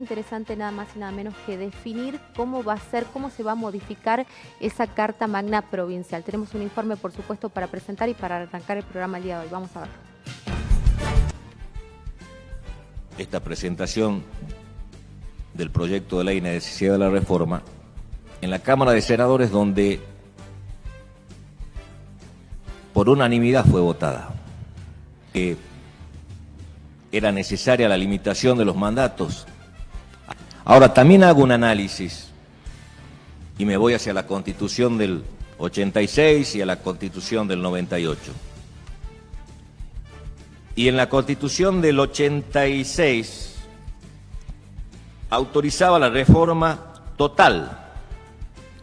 Interesante nada más y nada menos que definir cómo va a ser, cómo se va a modificar esa Carta Magna Provincial. Tenemos un informe, por supuesto, para presentar y para arrancar el programa el día de hoy. Vamos a ver. Esta presentación del proyecto de ley de necesidad de la reforma en la Cámara de Senadores, donde por unanimidad fue votada. Que era necesaria la limitación de los mandatos. Ahora, también hago un análisis y me voy hacia la Constitución del 86 y a la Constitución del 98. Y en la Constitución del 86 autorizaba la reforma total,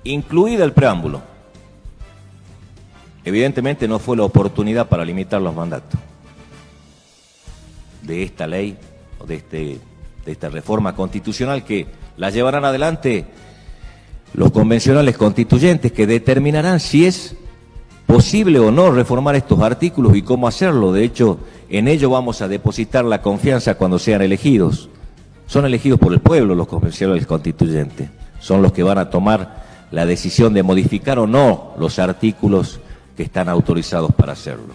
incluida el preámbulo. Evidentemente no fue la oportunidad para limitar los mandatos de esta ley o de esta reforma constitucional, que la llevarán adelante los convencionales constituyentes, que determinarán si es posible o no reformar estos artículos y cómo hacerlo. De hecho, en ello vamos a depositar la confianza cuando sean elegidos. Son elegidos por el pueblo los convencionales constituyentes. Son los que van a tomar la decisión de modificar o no los artículos que están autorizados para hacerlo.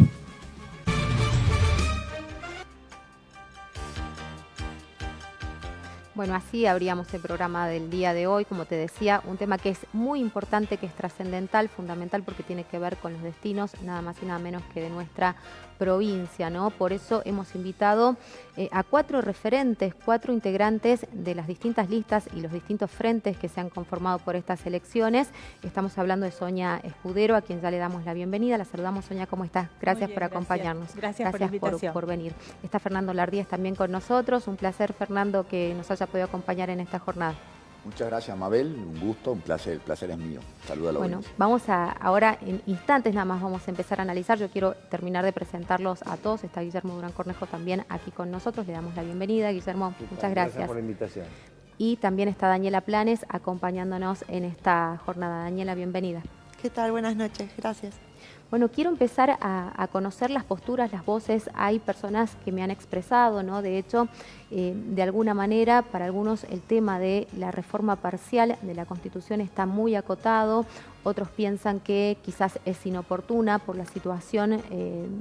Bueno, así abríamos el programa del día de hoy. Como te decía, un tema que es muy importante, que es trascendental, fundamental, porque tiene que ver con los destinos, nada más y nada menos que de nuestra provincia, ¿no? Por eso hemos invitado a 4 referentes, 4 integrantes de las distintas listas y los distintos frentes que se han conformado por estas elecciones. Estamos hablando de Sonia Escudero, a quien ya le damos la bienvenida. La saludamos, Sonia, ¿cómo estás? Gracias por acompañarnos. Gracias por la invitación. por venir. Está Fernando Lardíez también con nosotros. Un placer, Fernando, que nos haya podido acompañar en esta jornada. Muchas gracias, Mabel, un gusto, un placer, el placer es mío. Saludos a la audiencia. Vamos ahora en instantes nada más vamos a empezar a analizar. Yo quiero terminar de presentarlos a todos. Está Guillermo Durán Cornejo también aquí con nosotros. Le damos la bienvenida, Guillermo. Muchas gracias. Gracias por la invitación. Y también está Daniela Planes acompañándonos en esta jornada. Daniela, bienvenida. ¿Qué tal? Buenas noches, gracias. Bueno, quiero empezar a conocer las posturas, las voces. Hay personas que me han expresado, ¿no? De hecho, de alguna manera, para algunos el tema de la reforma parcial de la Constitución está muy acotado. Otros piensan que quizás es inoportuna por la situación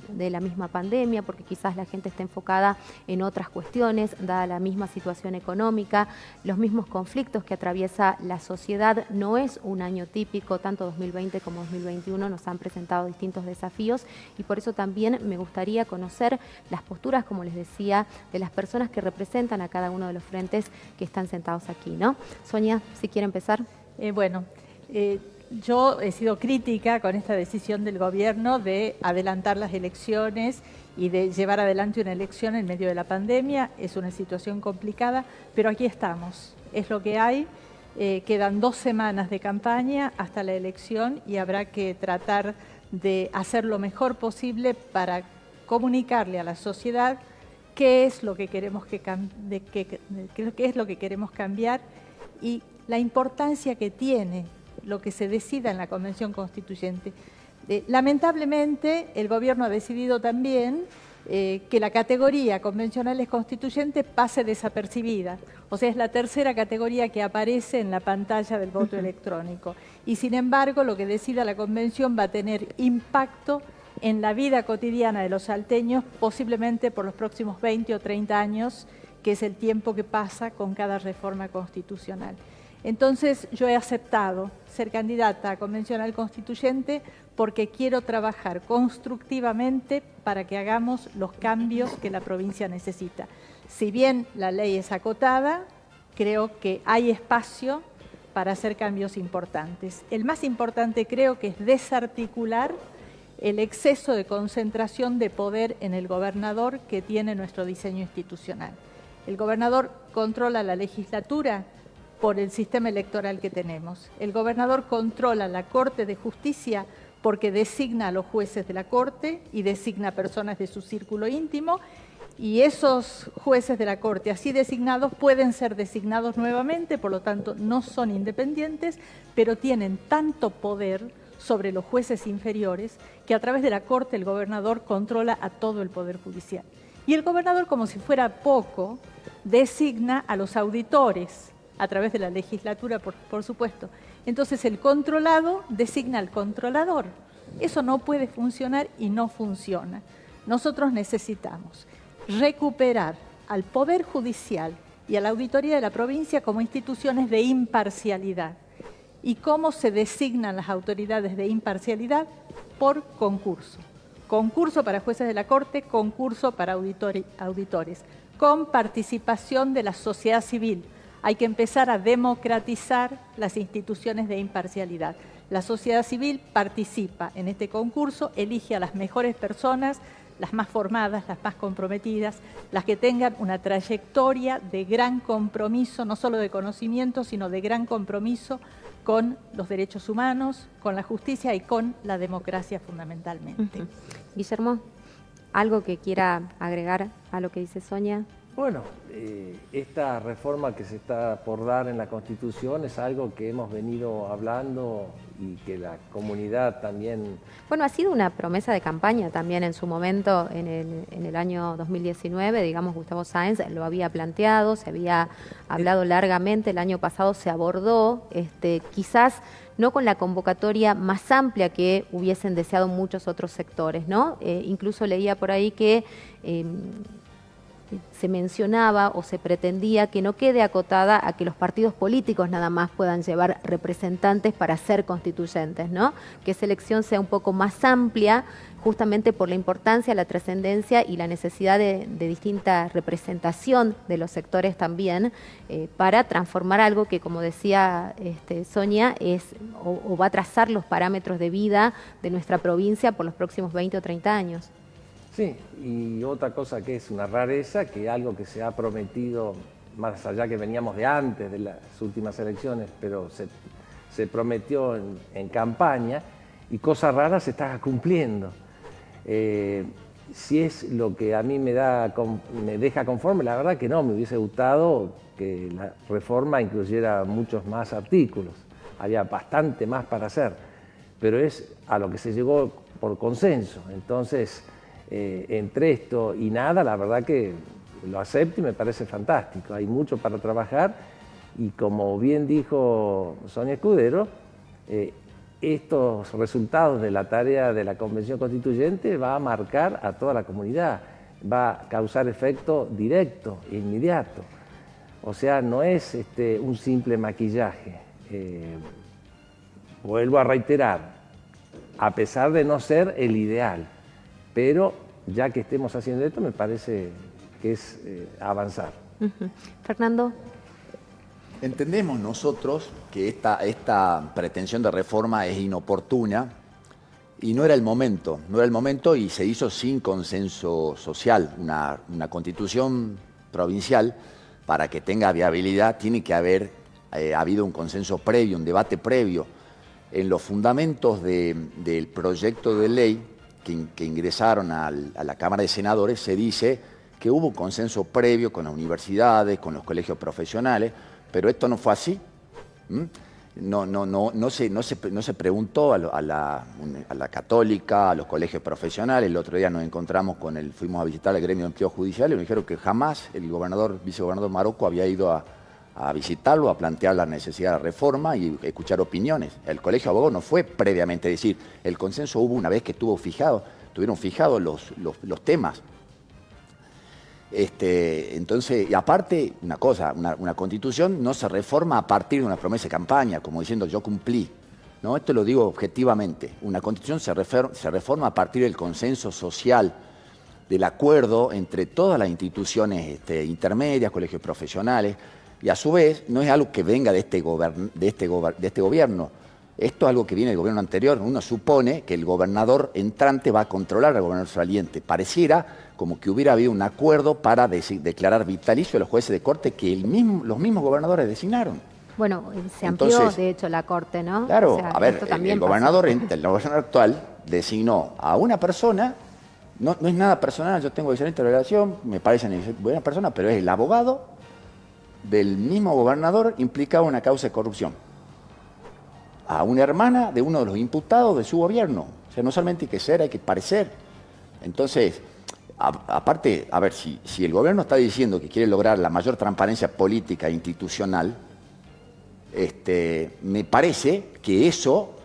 de la misma pandemia, porque quizás la gente está enfocada en otras cuestiones, dada la misma situación económica, los mismos conflictos que atraviesa la sociedad. No es un año típico, tanto 2020 como 2021 nos han presentado distintos desafíos, y por eso también me gustaría conocer las posturas, como les decía, de las personas que representan a cada uno de los frentes que están sentados aquí, ¿no? Sonia, si quiere empezar. Yo he sido crítica con esta decisión del gobierno de adelantar las elecciones y de llevar adelante una elección en medio de la pandemia. Es una situación complicada, pero aquí estamos. Es lo que hay. Quedan 2 semanas de campaña hasta la elección y habrá que tratar de hacer lo mejor posible para comunicarle a la sociedad qué es lo que queremos qué es lo que queremos cambiar y la importancia que tiene lo que se decida en la Convención Constituyente. Lamentablemente, el gobierno ha decidido también que la categoría convencionales constituyentes pase desapercibida. O sea, es la tercera categoría que aparece en la pantalla del voto electrónico. Y sin embargo, lo que decida la Convención va a tener impacto en la vida cotidiana de los salteños, posiblemente por los próximos 20 o 30 años, que es el tiempo que pasa con cada reforma constitucional. Entonces, yo he aceptado ser candidata a convencional constituyente porque quiero trabajar constructivamente para que hagamos los cambios que la provincia necesita. Si bien la ley es acotada, creo que hay espacio para hacer cambios importantes. El más importante creo que es desarticular el exceso de concentración de poder en el gobernador que tiene nuestro diseño institucional. El gobernador controla la legislatura por el sistema electoral que tenemos. El gobernador controla la Corte de Justicia porque designa a los jueces de la Corte y designa personas de su círculo íntimo, y esos jueces de la Corte así designados pueden ser designados nuevamente, por lo tanto no son independientes, pero tienen tanto poder sobre los jueces inferiores que a través de la Corte el gobernador controla a todo el Poder Judicial. Y el gobernador, como si fuera poco, designa a los auditores, a través de la legislatura, por supuesto. Entonces el controlado designa al controlador. Eso no puede funcionar y no funciona. Nosotros necesitamos recuperar al Poder Judicial y a la Auditoría de la provincia como instituciones de imparcialidad. ¿Y cómo se designan las autoridades de imparcialidad? Por concurso. Concurso para jueces de la Corte, concurso para auditores, con participación de la sociedad civil. Hay que empezar a democratizar las instituciones de imparcialidad. La sociedad civil participa en este concurso, elige a las mejores personas, las más formadas, las más comprometidas, las que tengan una trayectoria de gran compromiso, no solo de conocimiento, sino de gran compromiso con los derechos humanos, con la justicia y con la democracia fundamentalmente. Guillermo, ¿algo que quiera agregar a lo que dice Sonia? Bueno, esta reforma que se está por dar en la Constitución es algo que hemos venido hablando y que la comunidad también... Bueno, ha sido una promesa de campaña también en su momento, en el año 2019, digamos, Gustavo Sáenz lo había planteado, se había hablado largamente, el año pasado se abordó, quizás no con la convocatoria más amplia que hubiesen deseado muchos otros sectores, ¿no? Incluso leía por ahí que... se mencionaba o se pretendía que no quede acotada a que los partidos políticos nada más puedan llevar representantes para ser constituyentes, ¿no? Que esa elección sea un poco más amplia, justamente por la importancia, la trascendencia y la necesidad de distinta representación de los sectores también, para transformar algo que, como decía Sonia, es o va a trazar los parámetros de vida de nuestra provincia por los próximos 20 o 30 años. Sí, y otra cosa que es una rareza, que algo que se ha prometido, más allá que veníamos de antes de las últimas elecciones, pero se prometió en campaña, y cosa rara se está cumpliendo. Si es lo que a mí me deja conforme, la verdad que no, me hubiese gustado que la reforma incluyera muchos más artículos, había bastante más para hacer, pero es a lo que se llegó por consenso. Entonces, entre esto y nada, la verdad que lo acepto y me parece fantástico. Hay mucho para trabajar y, como bien dijo Sonia Escudero, estos resultados de la tarea de la Convención Constituyente va a marcar a toda la comunidad, va a causar efecto directo e inmediato. O sea, no es un simple maquillaje. Vuelvo a reiterar, a pesar de no ser el ideal, pero ya que estemos haciendo esto, me parece que es avanzar. Fernando. Entendemos nosotros que esta pretensión de reforma es inoportuna y no era el momento y se hizo sin consenso social. Una constitución provincial, para que tenga viabilidad, tiene que haber habido un consenso previo, un debate previo. En los fundamentos del proyecto de ley que ingresaron a la Cámara de Senadores se dice que hubo un consenso previo con las universidades, con los colegios profesionales, pero esto no fue así. No se preguntó a la Católica, a los colegios profesionales. El otro día nos encontramos fuimos a visitar el gremio de empleo judicial y nos dijeron que jamás el vicegobernador Marocco había ido a visitarlo, a plantear la necesidad de reforma y escuchar opiniones. El Colegio de Abogados no fue previamente, es decir, el consenso hubo una vez que tuvieron fijados los temas. Entonces, y aparte, una constitución no se reforma a partir de una promesa de campaña, como diciendo yo cumplí. ¿No? Esto lo digo objetivamente. Una constitución se reforma a partir del consenso social, del acuerdo entre todas las instituciones intermedias, colegios profesionales, y a su vez no es algo que venga de este gobierno. Esto es algo que viene del gobierno anterior. Uno supone que el gobernador entrante va a controlar al gobernador saliente. Pareciera como que hubiera habido un acuerdo para declarar vitalicio a los jueces de corte que los mismos gobernadores designaron. Bueno, se amplió de hecho la corte, ¿no? Claro, o sea, a ver, el gobernador actual designó a una persona, no es nada personal, yo tengo excelente relación, me parecen buenas personas, pero es el abogado del mismo gobernador implicado en una causa de corrupción. A una hermana de uno de los imputados de su gobierno. O sea, no solamente hay que ser, hay que parecer. Entonces, aparte, a ver, si el gobierno está diciendo que quiere lograr la mayor transparencia política e institucional, me parece que eso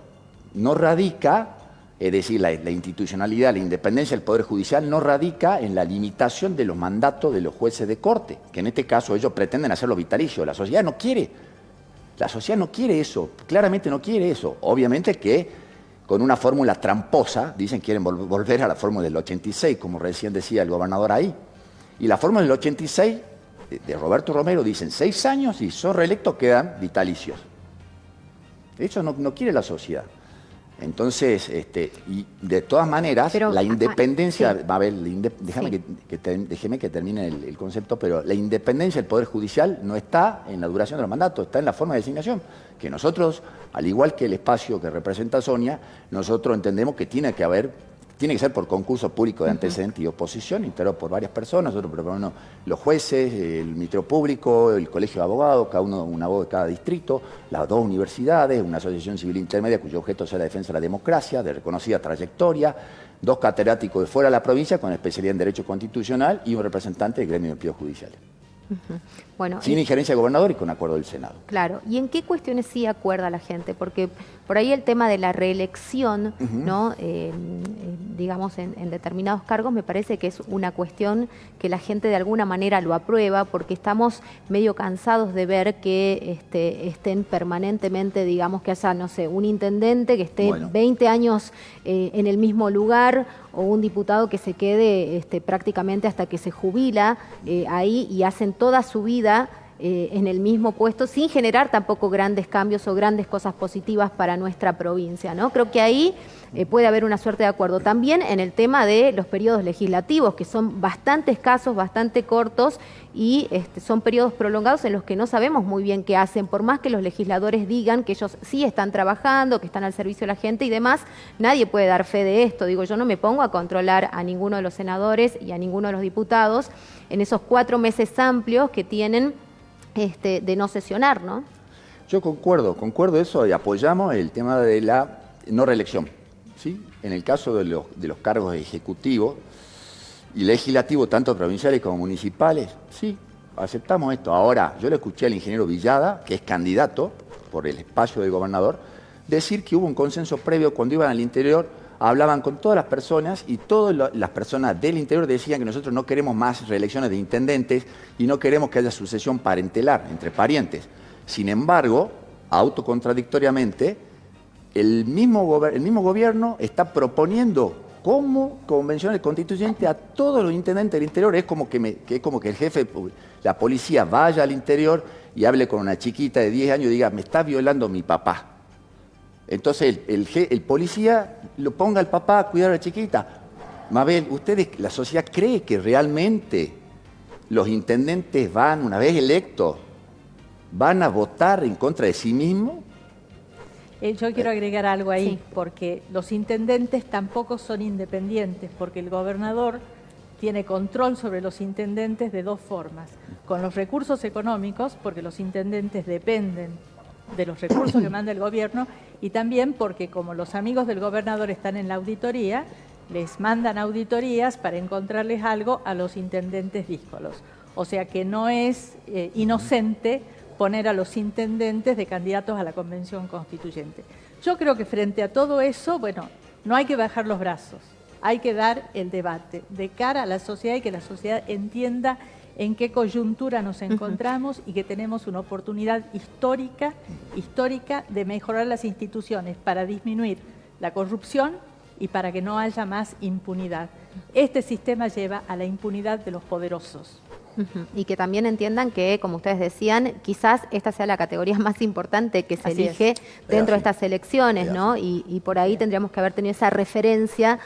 no radica, es decir, la institucionalidad, la independencia del Poder Judicial no radica en la limitación de los mandatos de los jueces de corte, que en este caso ellos pretenden hacerlo vitalicio. La sociedad no quiere eso, claramente no quiere eso. Obviamente que con una fórmula tramposa, dicen que quieren volver a la fórmula del 86, como recién decía el gobernador ahí. Y la fórmula del 86, de Roberto Romero, dicen 6 años y son reelectos quedan vitalicios. Eso no quiere la sociedad. Entonces, y de todas maneras, pero, la independencia, sí. A ver, déjeme que termine el concepto, pero la independencia del Poder Judicial no está en la duración de los mandatos, está en la forma de designación, que nosotros, al igual que el espacio que representa Sonia, nosotros entendemos que tiene que ser por concurso público de antecedente y oposición, integrado por varias personas. Nosotros proponemos los jueces, el Ministerio Público, el Colegio de Abogados, cada uno un abogado de cada distrito, las 2 universidades, una asociación civil intermedia cuyo objeto sea la defensa de la democracia, de reconocida trayectoria, 2 catedráticos de fuera de la provincia con especialidad en Derecho Constitucional y un representante del gremio de empleos judiciales. Bueno, sin injerencia del gobernador y con acuerdo del Senado. Claro, ¿y en qué cuestiones sí acuerda la gente? Porque por ahí el tema de la reelección, ¿no? Digamos, en determinados cargos, me parece que es una cuestión que la gente de alguna manera lo aprueba, porque estamos medio cansados de ver que estén permanentemente, digamos, que haya, no sé, un intendente que esté 20 años en el mismo lugar, o un diputado que se quede prácticamente hasta que se jubila ahí y hacen toda su vida en el mismo puesto sin generar tampoco grandes cambios o grandes cosas positivas para nuestra provincia, ¿no? Creo que ahí puede haber una suerte de acuerdo. También en el tema de los periodos legislativos, que son bastante escasos, bastante cortos y son periodos prolongados en los que no sabemos muy bien qué hacen. Por más que los legisladores digan que ellos sí están trabajando, que están al servicio de la gente y demás, nadie puede dar fe de esto. Digo, yo no me pongo a controlar a ninguno de los senadores y a ninguno de los diputados en esos 4 meses amplios que tienen de no sesionar, ¿no? Yo concuerdo eso y apoyamos el tema de la no reelección, ¿sí? En el caso de los cargos ejecutivos y legislativos, tanto provinciales como municipales, sí, aceptamos esto. Ahora, yo le escuché al ingeniero Villada, que es candidato por el espacio del gobernador, decir que hubo un consenso previo cuando iban al interior, hablaban con todas las personas y todas las personas del interior decían que nosotros no queremos más reelecciones de intendentes y no queremos que haya sucesión parentelar entre parientes. Sin embargo, autocontradictoriamente, el mismo gobierno está proponiendo como convencional constituyente a todos los intendentes del interior. Es como que el jefe, la policía vaya al interior y hable con una chiquita de 10 años y diga, me está violando mi papá. Entonces el policía lo ponga al papá a cuidar a la chiquita. Mabel, la sociedad cree que realmente los intendentes una vez electos, van a votar en contra de sí mismos? Yo quiero agregar algo ahí, porque los intendentes tampoco son independientes, porque el gobernador tiene control sobre los intendentes de 2 formas. Con los recursos económicos, porque los intendentes dependen de los recursos que manda el gobierno, y también porque como los amigos del gobernador están en la auditoría, les mandan auditorías para encontrarles algo a los intendentes díscolos. O sea que no es inocente poner a los intendentes de candidatos a la Convención Constituyente. Yo creo que frente a todo eso, bueno, no hay que bajar los brazos, hay que dar el debate de cara a la sociedad y que la sociedad entienda en qué coyuntura nos encontramos y que tenemos una oportunidad histórica de mejorar las instituciones para disminuir la corrupción y para que no haya más impunidad. Este sistema lleva a la impunidad de los poderosos. Y que también entiendan que, como ustedes decían, quizás esta sea la categoría más importante que se elige dentro de estas elecciones, ¿no? Y por ahí tendríamos que haber tenido esa referencia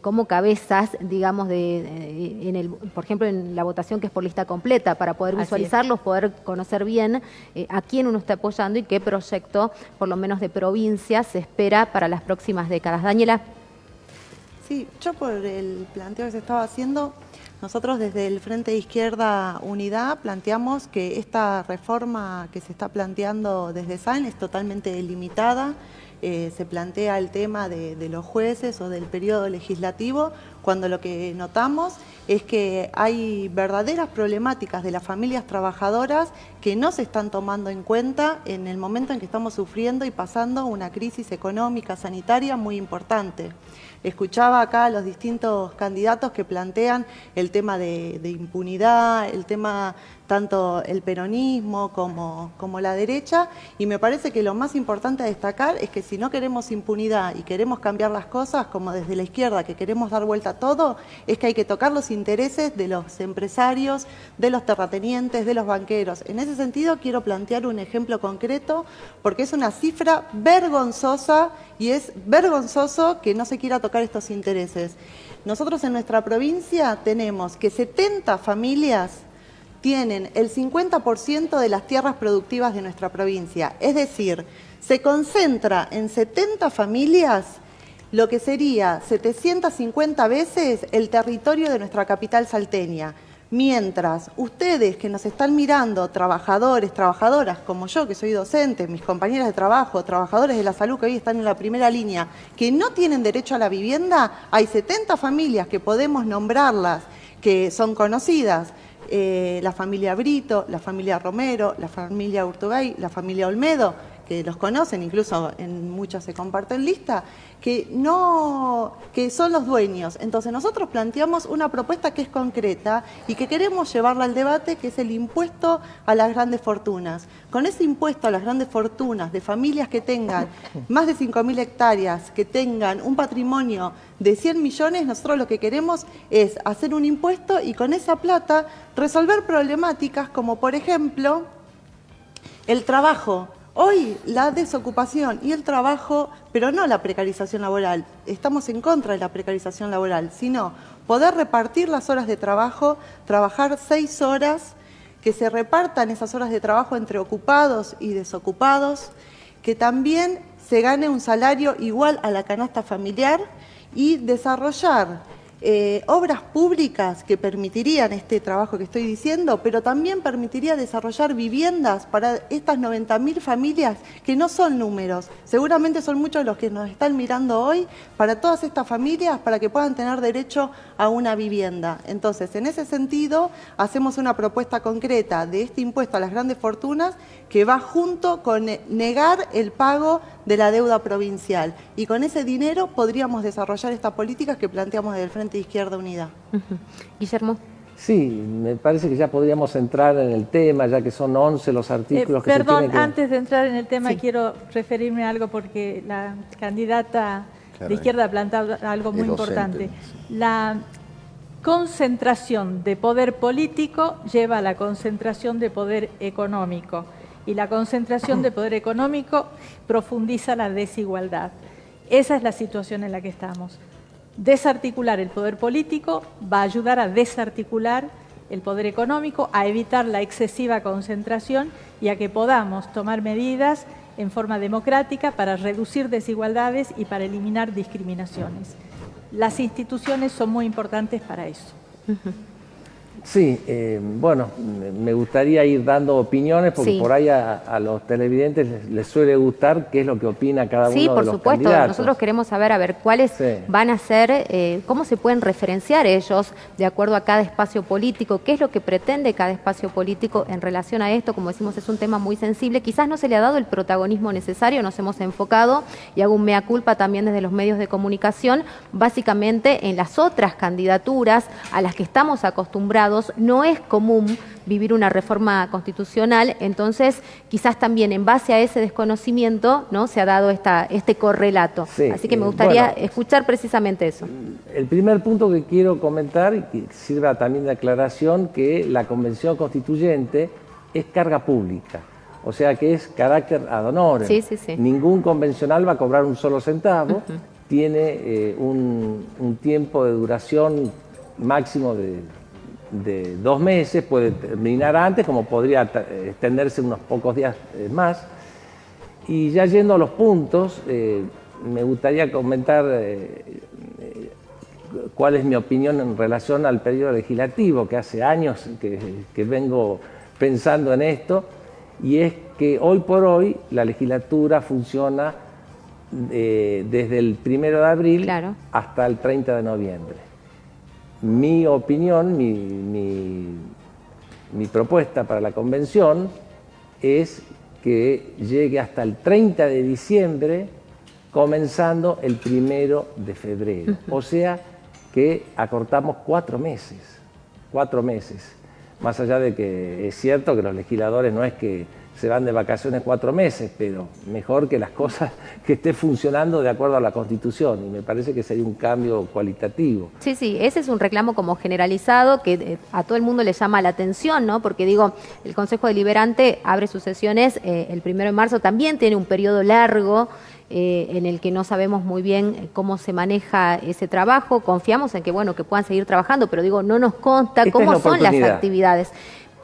como cabezas, digamos, por ejemplo, en la votación que es por lista completa, para poder visualizarlos, poder conocer bien a quién uno está apoyando y qué proyecto, por lo menos de provincia, se espera para las próximas décadas. Daniela. Sí, yo por el planteo que se estaba haciendo, nosotros desde el Frente de Izquierda Unidad planteamos que esta reforma que se está planteando desde SAN es totalmente limitada, se plantea el tema de los jueces o del periodo legislativo, cuando lo que notamos es que hay verdaderas problemáticas de las familias trabajadoras que no se están tomando en cuenta en el momento en que estamos sufriendo y pasando una crisis económica, sanitaria muy importante. Escuchaba acá a los distintos candidatos que plantean el tema de impunidad, el tema tanto el peronismo como la derecha, y me parece que lo más importante a destacar es que si no queremos impunidad y queremos cambiar las cosas, como desde la izquierda que queremos dar vuelta a todo, es que hay que tocar los intereses de los empresarios, de los terratenientes, de los banqueros. En ese sentido quiero plantear un ejemplo concreto, porque es una cifra vergonzosa y es vergonzoso que no se quiera tocar estos intereses. Nosotros en nuestra provincia tenemos que 70 familias tienen el 50% de las tierras productivas de nuestra provincia. Es decir, se concentra en 70 familias lo que sería 750 veces el territorio de nuestra capital salteña. Mientras ustedes que nos están mirando, trabajadores, trabajadoras como yo, que soy docente, mis compañeras de trabajo, trabajadores de la salud que hoy están en la primera línea, que no tienen derecho a la vivienda, hay 70 familias que podemos nombrarlas, que son conocidas, la familia Brito, la familia Romero, la familia Urtubey, la familia Olmedo, que los conocen, incluso en muchas se comparten lista, que son los dueños. Entonces nosotros planteamos una propuesta que es concreta y que queremos llevarla al debate, que es el impuesto a las grandes fortunas. Con ese impuesto a las grandes fortunas de familias que tengan más de 5.000 hectáreas, que tengan un patrimonio de 100 millones, nosotros lo que queremos es hacer un impuesto y con esa plata resolver problemáticas como, por ejemplo, el trabajo. Hoy la desocupación y el trabajo, pero no la precarización laboral, estamos en contra de la precarización laboral, sino poder repartir las horas de trabajo, trabajar 6 horas, que se repartan esas horas de trabajo entre ocupados y desocupados, que también se gane un salario igual a la canasta familiar y desarrollar obras públicas que permitirían este trabajo que estoy diciendo, pero también permitiría desarrollar viviendas para estas 90.000 familias que no son números, seguramente son muchos los que nos están mirando hoy, para todas estas familias, para que puedan tener derecho a una vivienda. Entonces, en ese sentido, hacemos una propuesta concreta de este impuesto a las grandes fortunas que va junto con negar el pago de la deuda provincial. Y con ese dinero podríamos desarrollar estas políticas que planteamos desde el Frente de Izquierda Unida. Guillermo. Sí, me parece que ya podríamos entrar en el tema, ya que son 11 los artículos que se tienen que... Perdón, antes de entrar en el tema quiero referirme a algo porque la candidata de izquierda ha planteado algo muy importante. La concentración de poder político lleva a la concentración de poder económico. Y la concentración de poder económico profundiza la desigualdad. Esa es la situación en la que estamos. Desarticular el poder político va a ayudar a desarticular el poder económico, a evitar la excesiva concentración y a que podamos tomar medidas en forma democrática para reducir desigualdades y para eliminar discriminaciones. Las instituciones son muy importantes para eso. Sí, bueno, me gustaría ir dando opiniones porque por ahí a los televidentes les suele gustar qué es lo que opina cada uno de los candidatos. Sí, por supuesto. Nosotros queremos saber, cuáles van a ser, cómo se pueden referenciar ellos de acuerdo a cada espacio político, qué es lo que pretende cada espacio político en relación a esto. Como decimos, es un tema muy sensible. Quizás no se le ha dado el protagonismo necesario, nos hemos enfocado, y hago un mea culpa también desde los medios de comunicación, básicamente en las otras candidaturas a las que estamos acostumbrados. No es común vivir una reforma constitucional, entonces quizás también en base a ese desconocimiento, ¿no?, se ha dado este correlato. Sí, así que me gustaría escuchar precisamente eso. El primer punto que quiero comentar, y que sirva también de aclaración, que la Convención Constituyente es carga pública, o sea que es carácter ad honorem. Sí. Ningún convencional va a cobrar un solo centavo, tiene un tiempo de duración máximo de 2 meses, puede terminar antes, como podría extenderse unos pocos días más. Y ya yendo a los puntos, me gustaría comentar cuál es mi opinión en relación al periodo legislativo, que hace años que vengo pensando en esto, y es que hoy por hoy la legislatura funciona desde el 1 de abril Claro. hasta el 30 de noviembre. Mi opinión, mi propuesta para la convención es que llegue hasta el 30 de diciembre, comenzando el 1 de febrero. O sea que acortamos 4 meses. 4 meses. Más allá de que es cierto que los legisladores no es que se van de vacaciones 4 meses, pero mejor que las cosas que estén funcionando de acuerdo a la Constitución, y me parece que sería un cambio cualitativo. Sí, sí, ese es un reclamo como generalizado que a todo el mundo le llama la atención, ¿no? Porque digo, el Consejo Deliberante abre sus sesiones el 1 de marzo, también tiene un periodo largo en el que no sabemos muy bien cómo se maneja ese trabajo. Confiamos en que, bueno, que puedan seguir trabajando, pero digo, no nos consta cómo son las actividades.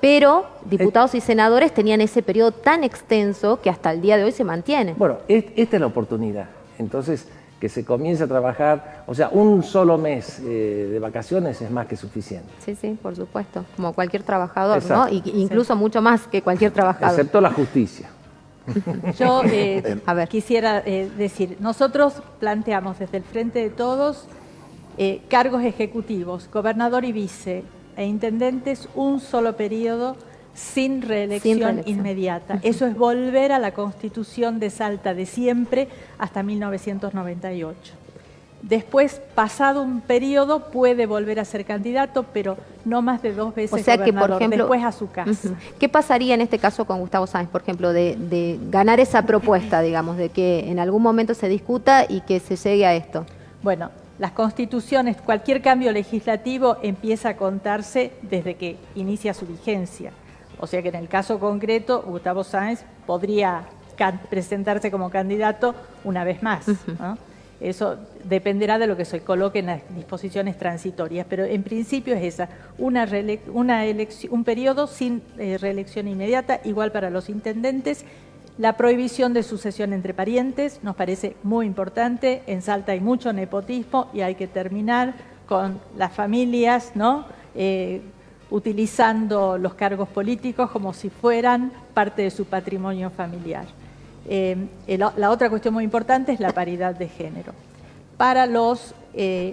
Pero diputados y senadores tenían ese periodo tan extenso que hasta el día de hoy se mantiene. Bueno, esta es la oportunidad. Entonces, que se comience a trabajar, o sea, un solo mes de vacaciones es más que suficiente. Sí, sí, por supuesto, como cualquier trabajador, Exacto. ¿no? Y incluso mucho más que cualquier trabajador. Excepto la justicia. Yo A ver. quisiera decir, nosotros planteamos desde el Frente de Todos cargos ejecutivos, gobernador y vice, e intendentes, un solo periodo sin reelección inmediata. Eso es volver a la Constitución de Salta de siempre hasta 1998. Después, pasado un periodo, puede volver a ser candidato, pero no más de 2 veces O sea que, por ejemplo, después a su casa. ¿Qué pasaría en este caso con Gustavo Sáenz, por ejemplo, de ganar esa propuesta, digamos, de que en algún momento se discuta y que se llegue a esto? Bueno, las constituciones, cualquier cambio legislativo empieza a contarse desde que inicia su vigencia. O sea que en el caso concreto, Gustavo Sáenz podría presentarse como candidato una vez más, ¿no? Eso dependerá de lo que se coloque en las disposiciones transitorias, pero en principio es esa, un periodo sin reelección inmediata, igual para los intendentes. La prohibición de sucesión entre parientes nos parece muy importante. En Salta hay mucho nepotismo y hay que terminar con las familias, ¿no? Utilizando los cargos políticos como si fueran parte de su patrimonio familiar. La otra cuestión muy importante es la paridad de género. Para los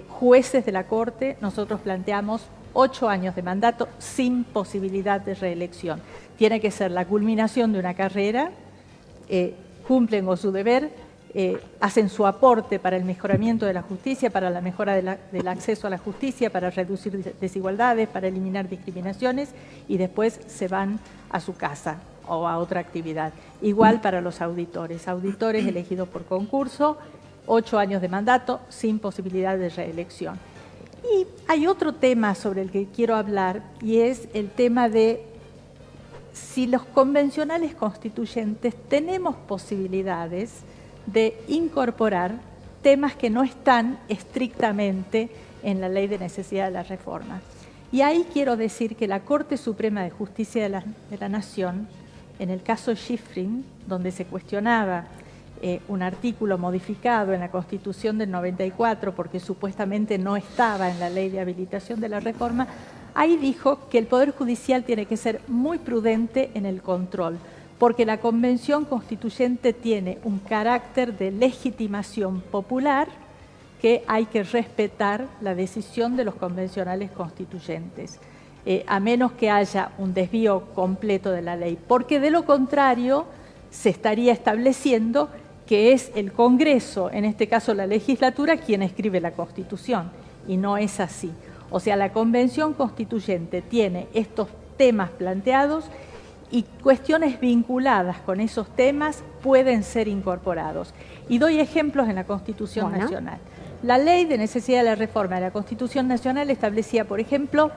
jueces de la Corte, nosotros planteamos 8 años de mandato sin posibilidad de reelección. Tiene que ser la culminación de una carrera, cumplen con su deber, hacen su aporte para el mejoramiento de la justicia, para la mejora del acceso a la justicia, para reducir desigualdades, para eliminar discriminaciones, y después se van a su casa o a otra actividad. Igual para los auditores elegidos por concurso, 8 años de mandato sin posibilidad de reelección. Y hay otro tema sobre el que quiero hablar, y es el tema de si los convencionales constituyentes tenemos posibilidades de incorporar temas que no están estrictamente en la Ley de Necesidad de la Reforma. Y ahí quiero decir que la Corte Suprema de Justicia de la Nación, en el caso Schifrin, donde se cuestionaba un artículo modificado en la Constitución del 94 porque supuestamente no estaba en la Ley de Habilitación de la Reforma, ahí dijo que el Poder Judicial tiene que ser muy prudente en el control, porque la Convención Constituyente tiene un carácter de legitimación popular que hay que respetar la decisión de los convencionales constituyentes, a menos que haya un desvío completo de la ley, porque de lo contrario se estaría estableciendo que es el Congreso, en este caso la legislatura, quien escribe la Constitución, y no es así. O sea, la Convención Constituyente tiene estos temas planteados y cuestiones vinculadas con esos temas pueden ser incorporados. Y doy ejemplos en la Constitución Nacional. La Ley de Necesidad de la Reforma de la Constitución Nacional establecía, por ejemplo,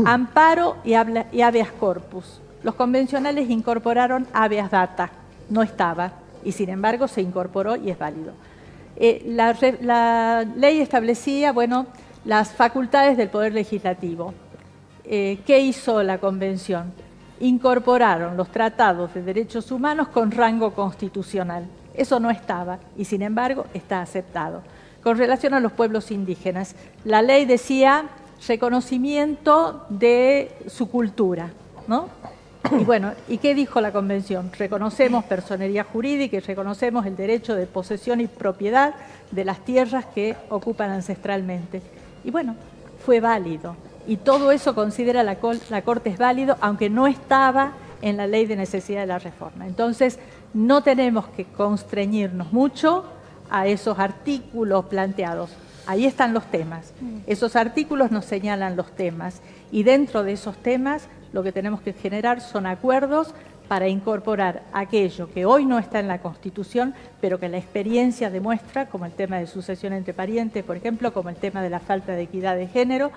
amparo y habeas corpus. Los convencionales incorporaron habeas data, no estaba, y sin embargo se incorporó y es válido. La ley establecía, bueno, las facultades del Poder Legislativo. ¿Qué hizo la Convención? Incorporaron los tratados de derechos humanos con rango constitucional. Eso no estaba y sin embargo está aceptado. Con relación a los pueblos indígenas, la ley decía reconocimiento de su cultura, ¿no? Y bueno, ¿y qué dijo la Convención? Reconocemos personería jurídica y reconocemos el derecho de posesión y propiedad de las tierras que ocupan ancestralmente. Y bueno, fue válido. Y todo eso considera la Corte es válido, aunque no estaba en la ley de necesidad de la reforma. Entonces, no tenemos que constreñirnos mucho a esos artículos planteados. Ahí están los temas. Esos artículos nos señalan los temas. Y dentro de esos temas, lo que tenemos que generar son acuerdos para incorporar aquello que hoy no está en la Constitución, pero que la experiencia demuestra, como el tema de sucesión entre parientes, por ejemplo, como el tema de la falta de equidad de género,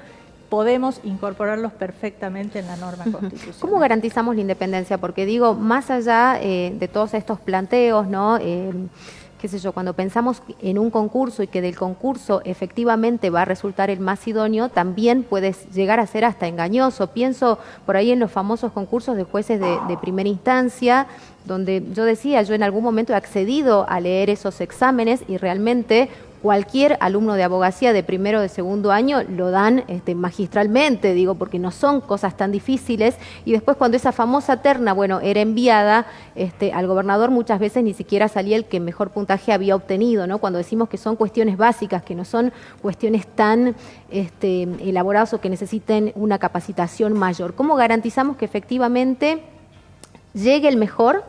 podemos incorporarlos perfectamente en la norma constitucional. ¿Cómo garantizamos la independencia? Porque digo, más allá de todos estos planteos, ¿no? Qué sé yo, cuando pensamos en un concurso y que del concurso efectivamente va a resultar el más idóneo, también puede llegar a ser hasta engañoso. Pienso por ahí en los famosos concursos de jueces de primera instancia, donde yo decía, yo en algún momento he accedido a leer esos exámenes y realmente cualquier alumno de abogacía de primero o de segundo año lo dan magistralmente, digo, porque no son cosas tan difíciles. Y después cuando esa famosa terna, bueno, era enviada al gobernador, muchas veces ni siquiera salía el que mejor puntaje había obtenido, ¿no? Cuando decimos que son cuestiones básicas, que no son cuestiones tan elaboradas o que necesiten una capacitación mayor. ¿Cómo garantizamos que efectivamente llegue el mejor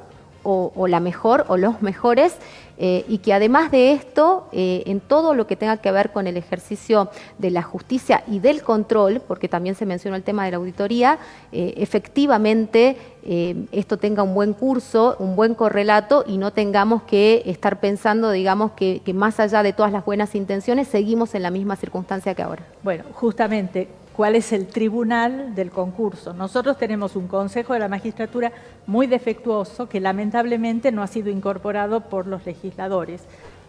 o la mejor o los mejores y que además de esto, en todo lo que tenga que ver con el ejercicio de la justicia y del control, porque también se mencionó el tema de la auditoría, efectivamente esto tenga un buen curso, un buen correlato y no tengamos que estar pensando, digamos, que más allá de todas las buenas intenciones, seguimos en la misma circunstancia que ahora? Bueno, justamente, ¿cuál es el tribunal del concurso? Nosotros tenemos un Consejo de la Magistratura muy defectuoso que lamentablemente no ha sido incorporado por los legisladores,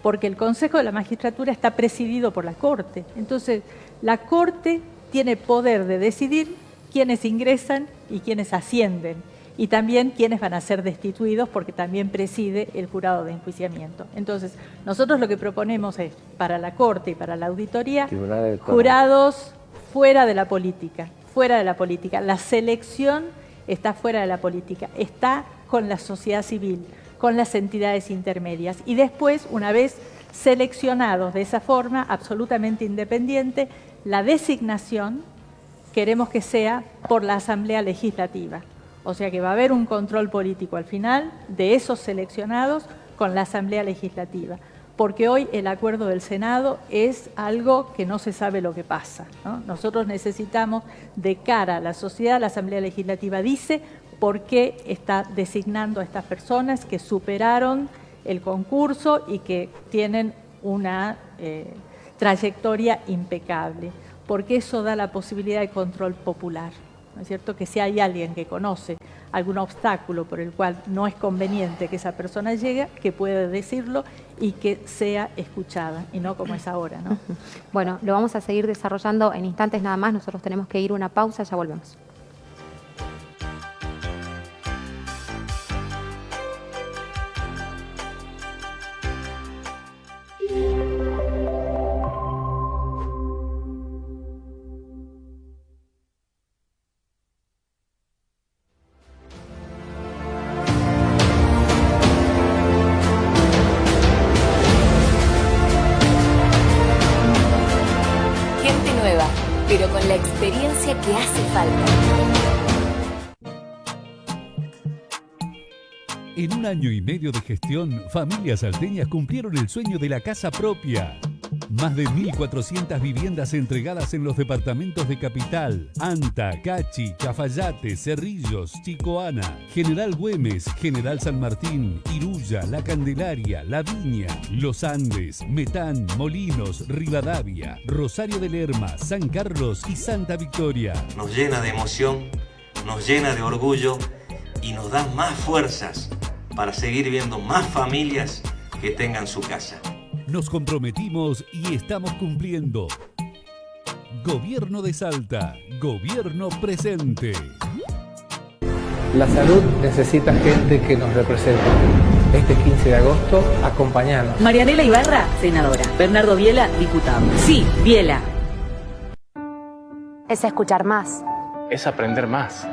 porque el Consejo de la Magistratura está presidido por la Corte. Entonces, la Corte tiene poder de decidir quiénes ingresan y quiénes ascienden, y también quiénes van a ser destituidos, porque también preside el jurado de enjuiciamiento. Entonces, nosotros lo que proponemos es, para la Corte y para la auditoría, jurados fuera de la política, fuera de la política. La selección está fuera de la política, está con la sociedad civil, con las entidades intermedias. Y después, una vez seleccionados de esa forma absolutamente independiente, la designación queremos que sea por la Asamblea Legislativa. O sea que va a haber un control político al final de esos seleccionados con la Asamblea Legislativa. Porque hoy el acuerdo del Senado es algo que no se sabe lo que pasa, ¿no? Nosotros necesitamos, de cara a la sociedad, la Asamblea Legislativa dice por qué está designando a estas personas que superaron el concurso y que tienen una trayectoria impecable, porque eso da la posibilidad de control popular, ¿no es cierto? Que si hay alguien que conoce algún obstáculo por el cual no es conveniente que esa persona llegue, que pueda decirlo y que sea escuchada, y no como es ahora, ¿no? Bueno, lo vamos a seguir desarrollando en instantes nada más. Nosotros tenemos que ir a una pausa, ya volvemos. Pero con la experiencia que hace falta. En 1 año y medio de gestión, familias salteñas cumplieron el sueño de la casa propia. Más de 1.400 viviendas entregadas en los departamentos de Capital, Anta, Cachi, Cafayate, Cerrillos, Chicoana, General Güemes, General San Martín, Iruya, La Candelaria, La Viña, Los Andes, Metán, Molinos, Rivadavia, Rosario de Lerma, San Carlos y Santa Victoria. Nos llena de emoción, nos llena de orgullo y nos da más fuerzas para seguir viendo más familias que tengan su casa. Nos comprometimos y estamos cumpliendo. Gobierno de Salta, gobierno presente. La salud necesita gente que nos represente. Este 15 de agosto, acompañanos. Marianela Ibarra, senadora. Bernardo Biela, diputado. Sí, Biela. Es escuchar más. Es aprender más.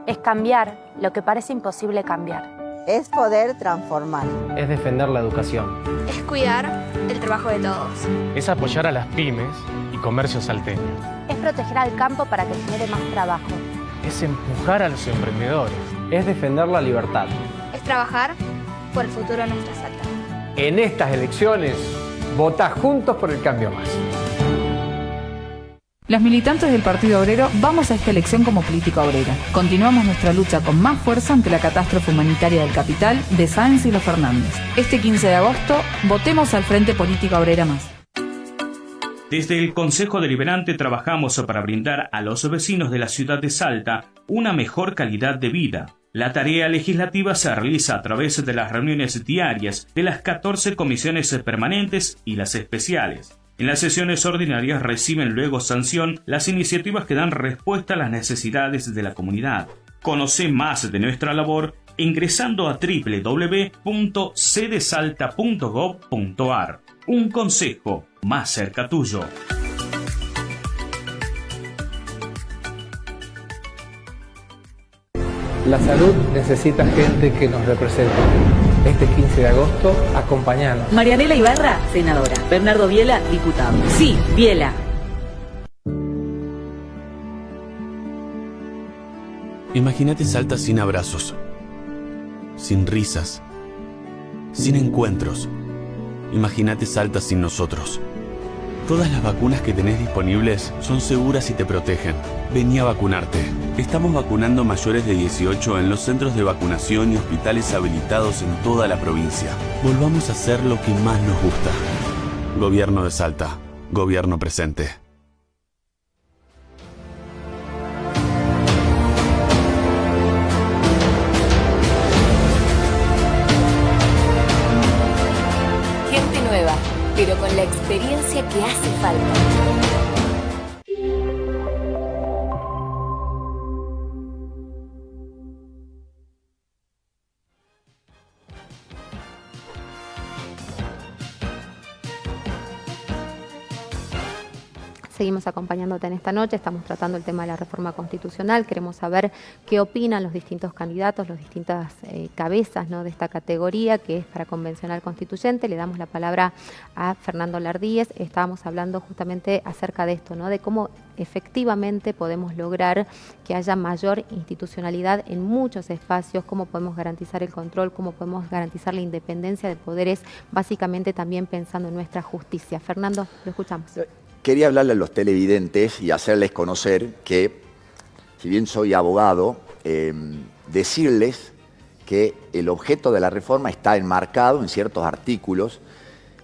Es cambiar lo que parece imposible cambiar. Es poder transformar. Es defender la educación. Es cuidar el trabajo de todos. Es apoyar a las pymes y comercio salteño. Es proteger al campo para que genere más trabajo. Es empujar a los emprendedores. Es defender la libertad. Es trabajar por el futuro de nuestra Salta. En estas elecciones, vota Juntos por el Cambio Más. Las militantes del Partido Obrero vamos a esta elección como política obrera. Continuamos nuestra lucha con más fuerza ante la catástrofe humanitaria del capital de Sáenz y los Fernández. Este 15 de agosto, votemos al Frente Política Obrera Más. Desde el Consejo Deliberante trabajamos para brindar a los vecinos de la ciudad de Salta una mejor calidad de vida. La tarea legislativa se realiza a través de las reuniones diarias de las 14 comisiones permanentes y las especiales. En las sesiones ordinarias reciben luego sanción las iniciativas que dan respuesta a las necesidades de la comunidad. Conoce más de nuestra labor ingresando a www.cdesalta.gov.ar. Un consejo más cerca tuyo. La salud necesita gente que nos represente. Este 15 de agosto, acompañanos. Marianela Ibarra, senadora. Bernardo Biela, diputado. Sí, Biela. Imagínate Salta sin abrazos, sin risas, sin encuentros. Imagínate Salta sin nosotros. Todas las vacunas que tenés disponibles son seguras y te protegen. Vení a vacunarte. Estamos vacunando mayores de 18 en los centros de vacunación y hospitales habilitados en toda la provincia. Volvamos a hacer lo que más nos gusta. Gobierno de Salta. Gobierno presente. Gente nueva, pero con la experiencia que hace falta. Seguimos acompañándote en esta noche, estamos tratando el tema de la reforma constitucional, queremos saber qué opinan los distintos candidatos, las distintas cabezas, ¿no?, de esta categoría que es para convencional constituyente. Le damos la palabra a Fernando Lardíez. Estábamos hablando justamente acerca de esto, ¿no?, de cómo efectivamente podemos lograr que haya mayor institucionalidad en muchos espacios, cómo podemos garantizar el control, cómo podemos garantizar la independencia de poderes, básicamente también pensando en nuestra justicia. Fernando, lo escuchamos. Quería hablarle a los televidentes y hacerles conocer que, si bien soy abogado, decirles que el objeto de la reforma está enmarcado en ciertos artículos,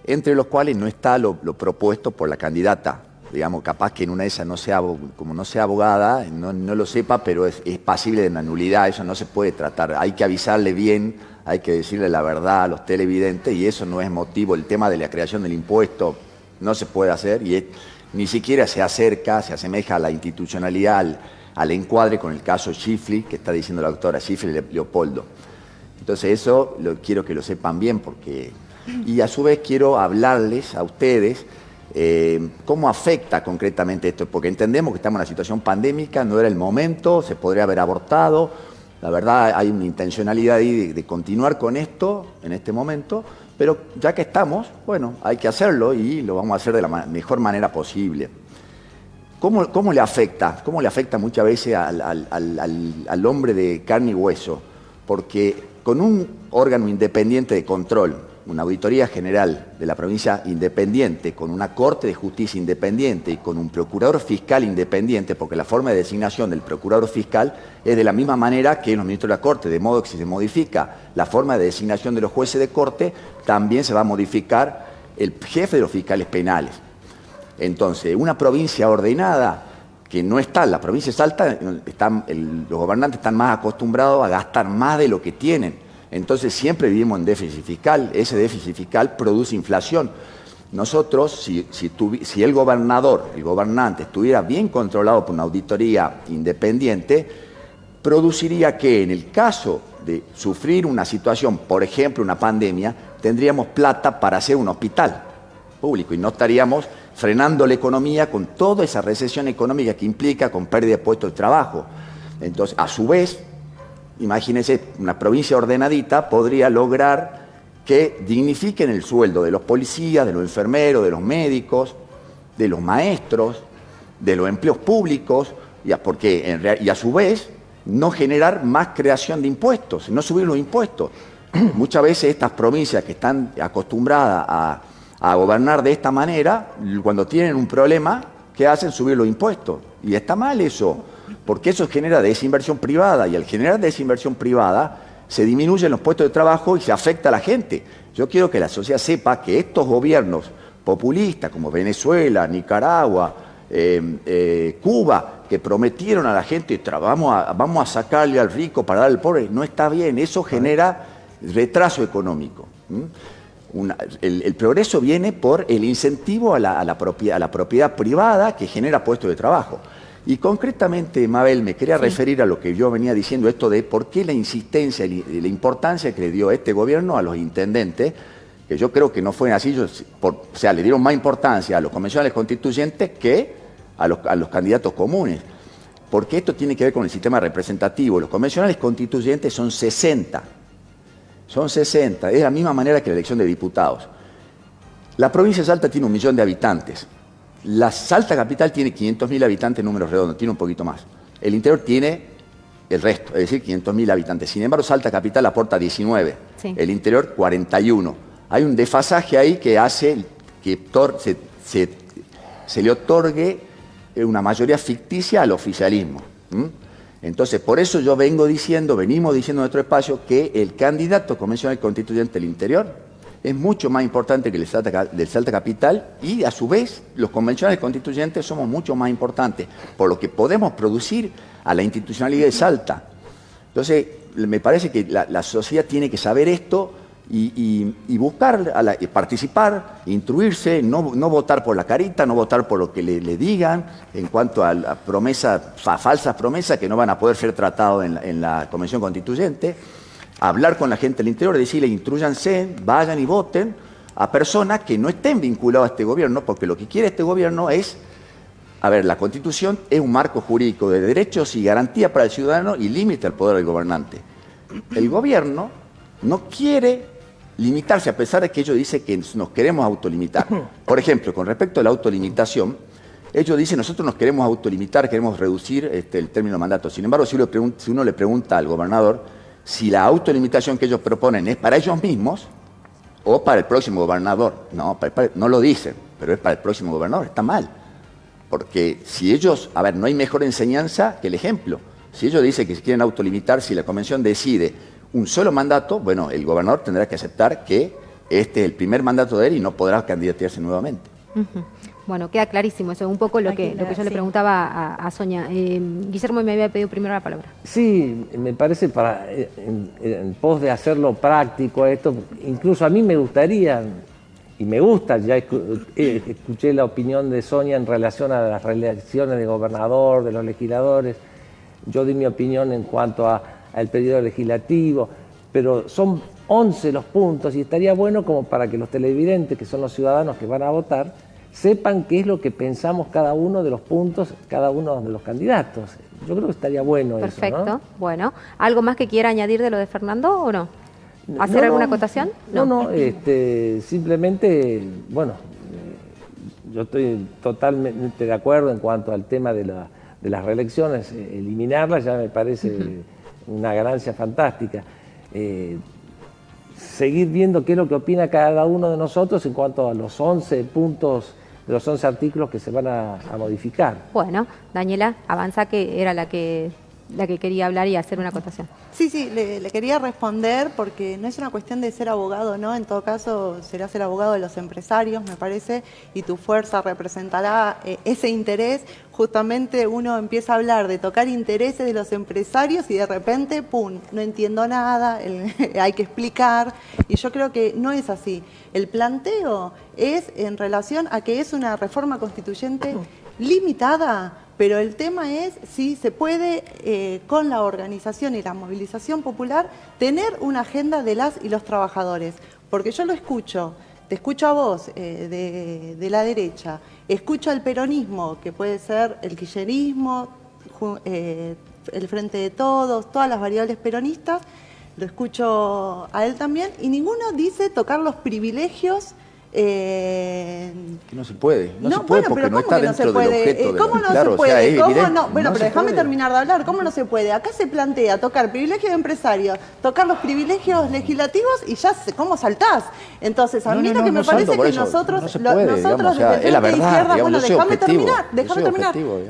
entre los cuales no está lo propuesto por la candidata. Digamos, capaz que en una de esas no sea, como no sea abogada, no lo sepa, pero es pasible de una nulidad, eso no se puede tratar. Hay que avisarle bien, hay que decirle la verdad a los televidentes y eso no es motivo. El tema de la creación del impuesto no se puede hacer y ni siquiera se acerca, se asemeja a la institucionalidad, al encuadre con el caso Schifli, que está diciendo la doctora Schifli Leopoldo. Entonces eso quiero que lo sepan bien, porque y a su vez quiero hablarles a ustedes cómo afecta concretamente esto, porque entendemos que estamos en una situación pandémica, no era el momento, se podría haber abortado. La verdad hay una intencionalidad ahí de continuar con esto en este momento, pero ya que estamos, bueno, hay que hacerlo y lo vamos a hacer de la mejor manera posible. ¿Cómo le afecta? ¿Cómo le afecta muchas veces al hombre de carne y hueso? Porque con un órgano independiente de control, una auditoría general de la provincia independiente, con una corte de justicia independiente y con un procurador fiscal independiente, porque la forma de designación del procurador fiscal es de la misma manera que los ministros de la corte, de modo que si se modifica la forma de designación de los jueces de corte, también se va a modificar el jefe de los fiscales penales. Entonces, una provincia ordenada, que no está, la provincia de Salta, los gobernantes están más acostumbrados a gastar más de lo que tienen. Entonces siempre vivimos en déficit fiscal, ese déficit fiscal produce inflación. Nosotros, si el gobernante estuviera bien controlado por una auditoría independiente, produciría que en el caso de sufrir una situación, por ejemplo una pandemia, tendríamos plata para hacer un hospital público y no estaríamos frenando la economía con toda esa recesión económica que implica con pérdida de puestos de trabajo. Entonces, a su vez, Imagínense, una provincia ordenadita podría lograr que dignifiquen el sueldo de los policías, de los enfermeros, de los médicos, de los maestros, de los empleos públicos, y a su vez no generar más creación de impuestos, no subir los impuestos. Muchas veces estas provincias que están acostumbradas a gobernar de esta manera, cuando tienen un problema, ¿qué hacen? Subir los impuestos. Y está mal eso, porque eso genera desinversión privada, y al generar desinversión privada se disminuyen los puestos de trabajo y se afecta a la gente. Yo quiero que la sociedad sepa que estos gobiernos populistas como Venezuela, Nicaragua, Cuba, que prometieron a la gente vamos a sacarle al rico para dar al pobre, no está bien, eso genera retraso económico. El progreso viene por el incentivo a la propiedad privada que genera puestos de trabajo. Y concretamente, Mabel, me quería referir a lo que yo venía diciendo, esto de por qué la insistencia y la importancia que le dio este gobierno a los intendentes, que yo creo que no fue así, le dieron más importancia a los convencionales constituyentes que a los candidatos comunes. Porque esto tiene que ver con el sistema representativo. Los convencionales constituyentes son 60. Son 60. Es de la misma manera que la elección de diputados. La provincia de Salta tiene 1 millón de habitantes. La Salta capital tiene 500.000 habitantes en números redondos, tiene un poquito más. El interior tiene el resto, es decir, 500.000 habitantes. Sin embargo, Salta capital aporta 19, sí. El interior 41. Hay un desfasaje ahí que hace que se le otorgue una mayoría ficticia al oficialismo. Entonces, por eso yo venimos diciendo en nuestro espacio que el candidato convencional constituyente del interior es mucho más importante que el del Salta capital, y a su vez los convencionales constituyentes somos mucho más importantes por lo que podemos producir a la institucionalidad de Salta. Entonces, me parece que la sociedad tiene que saber esto y buscar, participar, instruirse, no votar por la carita, no votar por lo que le digan en cuanto a la falsas promesas que no van a poder ser tratados en la Convención Constituyente. Hablar con la gente del interior, decirle, instrúyanse, vayan y voten a personas que no estén vinculadas a este gobierno, porque lo que quiere este gobierno es, la Constitución es un marco jurídico de derechos y garantías para el ciudadano y límite al poder del gobernante. El gobierno no quiere limitarse, a pesar de que ellos dicen que nos queremos autolimitar. Por ejemplo, con respecto a la autolimitación, ellos dicen, nosotros nos queremos autolimitar, queremos reducir el término de mandato. Sin embargo, si uno le pregunta al gobernador si la autolimitación que ellos proponen es para ellos mismos o para el próximo gobernador. No lo dicen, pero es para el próximo gobernador, está mal. Porque si ellos, no hay mejor enseñanza que el ejemplo. Si ellos dicen que se quieren autolimitar, si la convención decide un solo mandato, bueno, el gobernador tendrá que aceptar que este es el primer mandato de él y no podrá candidatearse nuevamente. Bueno, queda clarísimo eso, un poco lo que yo le preguntaba a Sonia. Guillermo me había pedido primero la palabra. Sí, me parece en pos de hacerlo práctico esto, incluso a mí me gustaría, y me gusta, ya escuché la opinión de Sonia en relación a las reelecciones de gobernador, de los legisladores, yo di mi opinión en cuanto al periodo legislativo, pero son 11 los puntos y estaría bueno como para que los televidentes, que son los ciudadanos que van a votar, sepan qué es lo que pensamos cada uno de los puntos, cada uno de los candidatos. Yo creo que estaría bueno. Perfecto, eso, ¿no? Bueno. ¿Algo más que quiera añadir de lo de Fernando o no? ¿Hacer alguna acotación? No, simplemente, yo estoy totalmente de acuerdo en cuanto al tema de las reelecciones, eliminarlas ya me parece una ganancia fantástica. Seguir viendo qué es lo que opina cada uno de nosotros en cuanto a los 11 puntos de los 11 artículos que se van a modificar. Bueno, Daniela, avanza, que era la que quería hablar y hacer una acotación. Sí, le quería responder porque no es una cuestión de ser abogado, ¿no? En todo caso, serás el abogado de los empresarios, me parece, y tu fuerza representará ese interés. Justamente uno empieza a hablar de tocar intereses de los empresarios y de repente, ¡pum!, no entiendo nada, hay que explicar. Y yo creo que no es así. El planteo es en relación a que es una reforma constituyente limitada, pero el tema es si se puede, con la organización y la movilización popular, tener una agenda de las y los trabajadores. Porque yo lo escucho, te escucho a vos, de la derecha, escucho al peronismo, que puede ser el kirchnerismo, el Frente de Todos, todas las variables peronistas, lo escucho a él también, y ninguno dice tocar los privilegios. Que no se puede, no se puede bueno, porque no está dentro del objeto. ¿Cómo no se puede? ¿Cómo no? Bueno, pero déjame terminar de hablar. ¿Cómo no se puede? Acá se plantea tocar privilegios de empresarios, tocar los privilegios legislativos y ya ¿cómo saltás? Entonces, a mí lo que me parece que nosotros desde el Frente de Izquierda, bueno, déjame terminar.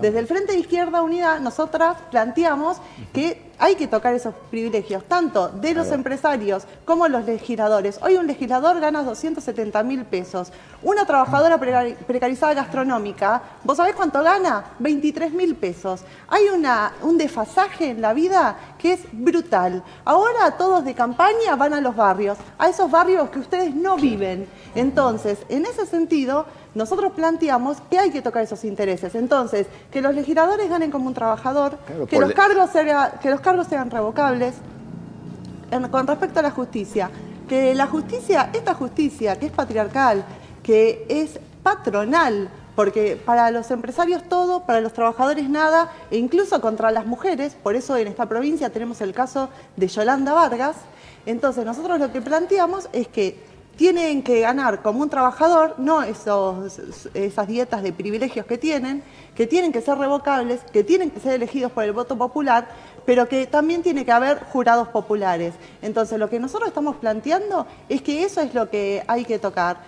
Desde el Frente de Izquierda Unida, nosotras planteamos que hay que tocar esos privilegios, tanto de los empresarios como los legisladores. Hoy un legislador gana 270.000 pesos. Una trabajadora precarizada gastronómica, ¿vos sabés cuánto gana? 23.000 pesos. Hay un desfasaje en la vida que es brutal. Ahora todos de campaña van a los barrios, a esos barrios que ustedes no viven. Entonces, en ese sentido, nosotros planteamos que hay que tocar esos intereses. Entonces, que los legisladores ganen como un trabajador, claro, que los cargos sean revocables. Con respecto a la justicia, que la justicia, esta justicia que es patriarcal, que es patronal, porque para los empresarios todo, para los trabajadores nada, e incluso contra las mujeres, por eso en esta provincia tenemos el caso de Yolanda Vargas. Entonces, nosotros lo que planteamos es que tienen que ganar como un trabajador, no esas dietas de privilegios que tienen que ser revocables, que tienen que ser elegidos por el voto popular, pero que también tiene que haber jurados populares. Entonces, lo que nosotros estamos planteando es que eso es lo que hay que tocar.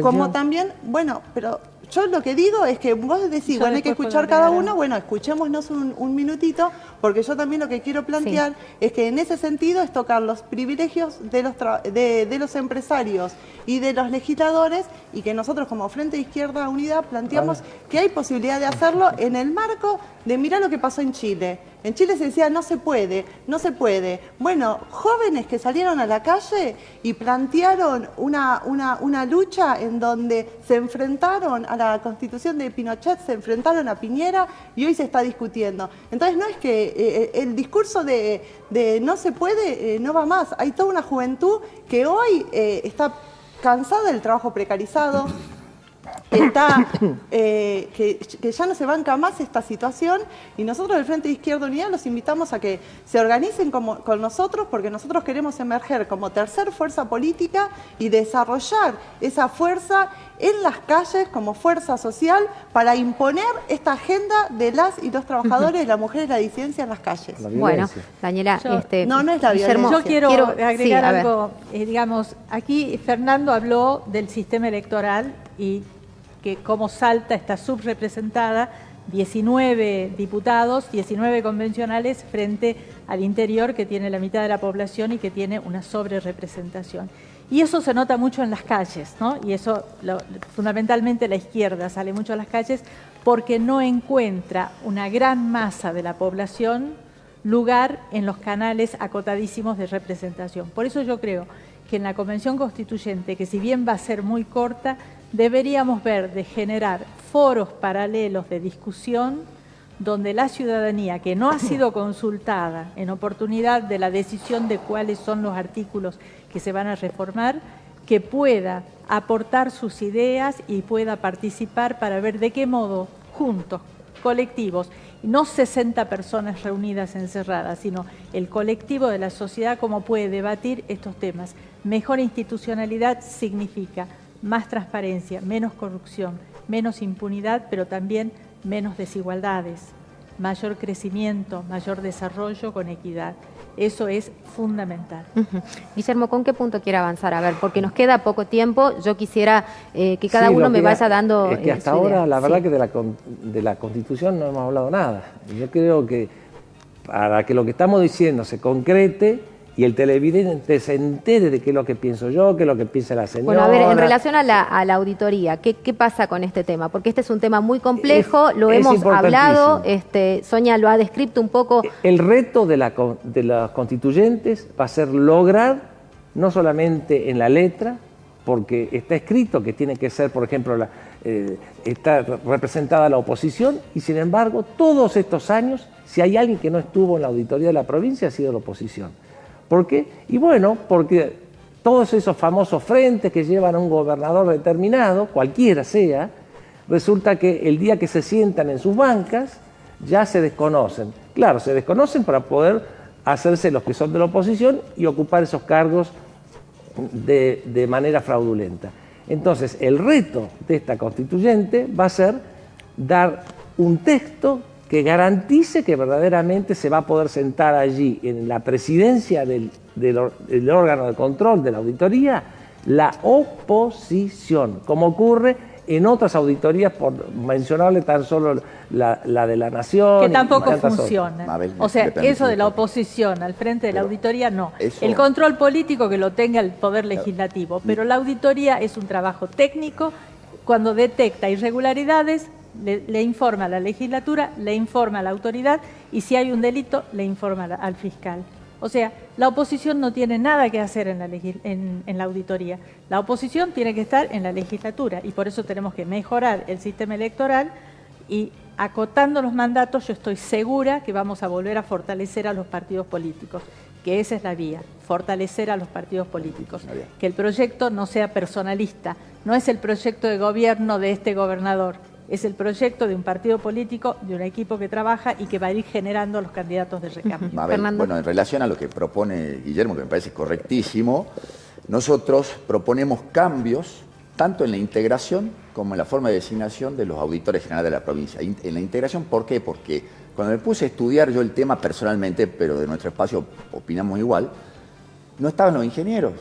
Como también, bueno, pero yo lo que digo es que vos decís, bueno, hay que escuchar cada uno, bueno, escuchémonos un minutito, porque yo también lo que quiero plantear es que en ese sentido es tocar los privilegios de los empresarios y de los legisladores, y que nosotros como Frente de Izquierda Unida planteamos que hay posibilidad de hacerlo en el marco de mirar lo que pasó en Chile. En Chile se decía, no se puede, no se puede. Bueno, jóvenes que salieron a la calle y plantearon una lucha en donde se enfrentaron a la Constitución de Pinochet, se enfrentaron a Piñera y hoy se está discutiendo. Entonces no es que el discurso de no se puede no va más. Hay toda una juventud que hoy está cansada del trabajo precarizado, que ya no se banca más esta situación, y nosotros del Frente de Izquierda Unida los invitamos a que se organicen con nosotros, porque nosotros queremos emerger como tercer fuerza política y desarrollar esa fuerza en las calles como fuerza social para imponer esta agenda de las y los trabajadores, las mujeres, la disidencia en las calles. Bueno, Daniela, no es la violencia. Yo quiero agregar algo, digamos, aquí Fernando habló del sistema electoral y que como Salta está subrepresentada, 19 diputados, 19 convencionales frente al interior, que tiene la mitad de la población y que tiene una sobrerepresentación. Y eso se nota mucho en las calles, ¿no? Y eso, fundamentalmente la izquierda sale mucho a las calles porque no encuentra una gran masa de la población lugar en los canales acotadísimos de representación. Por eso yo creo que en la Convención Constituyente, que si bien va a ser muy corta, deberíamos ver de generar foros paralelos de discusión donde la ciudadanía, que no ha sido consultada en oportunidad de la decisión de cuáles son los artículos que se van a reformar, que pueda aportar sus ideas y pueda participar para ver de qué modo, juntos, colectivos, no 60 personas reunidas encerradas, sino el colectivo de la sociedad, cómo puede debatir estos temas. Mejor institucionalidad significa más transparencia, menos corrupción, menos impunidad, pero también menos desigualdades, mayor crecimiento, mayor desarrollo con equidad. Eso es fundamental. Guillermo, ¿con qué punto quiere avanzar? A ver, porque nos queda poco tiempo, yo quisiera que cada uno me vaya dando es que hasta ahora, la verdad que de la Constitución no hemos hablado nada. Yo creo que para que lo que estamos diciendo se concrete y el televidente se entere de qué es lo que pienso yo, qué es lo que piensa la señora. Bueno, a ver, en relación a la auditoría, ¿qué pasa con este tema? Porque este es un tema muy complejo, lo hemos hablado, Sonia lo ha descrito un poco. El reto de los constituyentes va a ser lograr, no solamente en la letra, porque está escrito que tiene que ser, por ejemplo, está representada la oposición, y sin embargo, todos estos años, si hay alguien que no estuvo en la auditoría de la provincia, ha sido la oposición. ¿Por qué? Y bueno, porque todos esos famosos frentes que llevan a un gobernador determinado, cualquiera sea, resulta que el día que se sientan en sus bancas, ya se desconocen. Claro, se desconocen para poder hacerse los que son de la oposición y ocupar esos cargos de manera fraudulenta. Entonces, el reto de esta constituyente va a ser dar un texto que garantice que verdaderamente se va a poder sentar allí en la presidencia del órgano de control de la auditoría la oposición, como ocurre en otras auditorías, por mencionarle tan solo la de la Nación. Que tampoco funciona. O sea, eso de la oposición al frente de la auditoría, no. El control político que lo tenga el Poder Legislativo, pero la auditoría es un trabajo técnico. Cuando detecta irregularidades, le informa a la legislatura, le informa a la autoridad y si hay un delito, le informa al fiscal. O sea, la oposición no tiene nada que hacer en la auditoría. La oposición tiene que estar en la legislatura y por eso tenemos que mejorar el sistema electoral y acotando los mandatos yo estoy segura que vamos a volver a fortalecer a los partidos políticos, que esa es la vía, fortalecer a los partidos políticos. Que el proyecto no sea personalista, no es el proyecto de gobierno de este gobernador, es el proyecto de un partido político, de un equipo que trabaja y que va a ir generando los candidatos de recambio. Bueno, en relación a lo que propone Guillermo, que me parece correctísimo, nosotros proponemos cambios tanto en la integración como en la forma de designación de los auditores generales de la provincia. En la integración, ¿por qué? Porque cuando me puse a estudiar yo el tema personalmente, pero de nuestro espacio opinamos igual, no estaban los ingenieros,